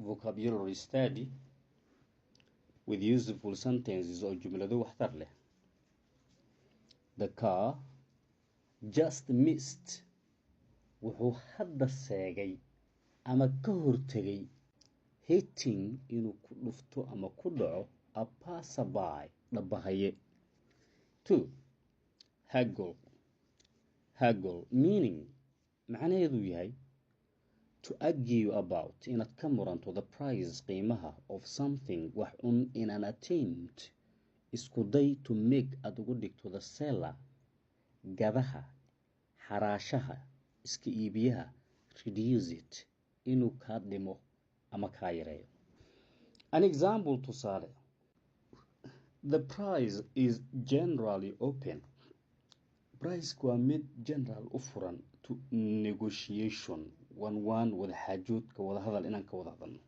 vocabulary study with useful sentences oo jumlado waxtar leh. The car just missed wuxuu hadda seegay ama ka hortagay hitting inuu ku dhufto ama ku dhaco a passerby dhabahaye. 2. Haggle meaning macnaheedu yahay to argue about inaad ka muranto the price qiimaha of something wax in an attempt isku day to make aad ugu dhigto the seller gadaha xaraashaha iska iibiyaha reduce it inuu ka dhimo ama ka yareeyo. An example tusaale, the price is generally open. Price waa mid general u furan to negotiation one wada xaajoodka wada hadal inaan ka wada hadalno.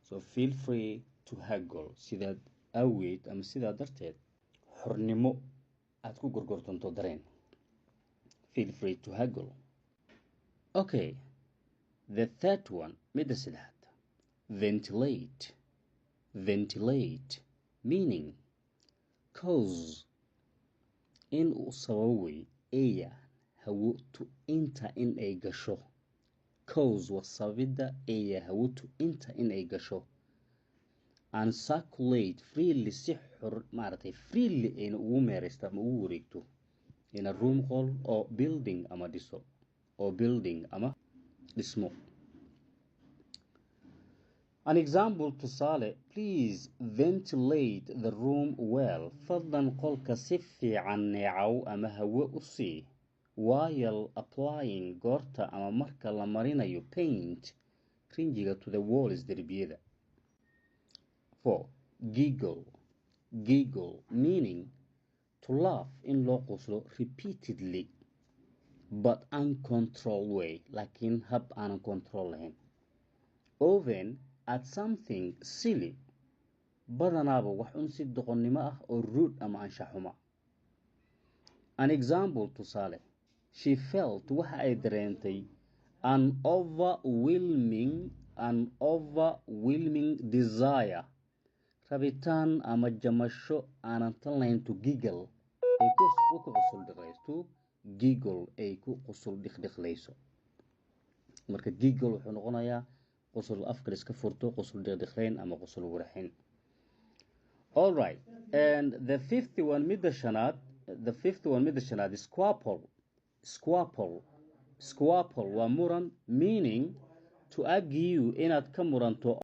So feel free to haggle sidaad awgeed ama sidaa darteed xornimo aad ku gorgortanto dareen. Feel free to haggle. Okay, the third one, midda saddexaad, ventilate meaning cause in uu sababay air hawo to enter in ay gasho. Cause waa sababida air hawo to enter in ay gasho and circulate freely si freely ayna ugu meeraysta ama ugu wareegto in a room hall or building ama dhismo. An example tusaale, please ventilate the room well. Fadlan qolka si fiican neecaw ama hawo u sii while applying goorta ama marka la marinayo paint rinjiga to the walls derbiyada. 4. Giggle meaning to laugh in loo qoslo repeatedly but uncontrolled way, laakiin hab aanan control lahayn. Often at something silly, badanaaba wax un si doqonnimo ah oo rude ama anshaxuma. An example tusaale, she felt waxa ay dareentay an overwhelming desire, rabitaan ama jamasho aanan tan lahayn to giggle ay ku qusul dhiqlayso. Giggle ay ku qusul dhiqlayso. Marka giggle wuxuu noqonayaa qusul afka iska furto, qusul dhiqlayn ama qusul waraxin. All right, and the fifth one midda shanaad is squabble waa muran meaning to argue inaad ka muranto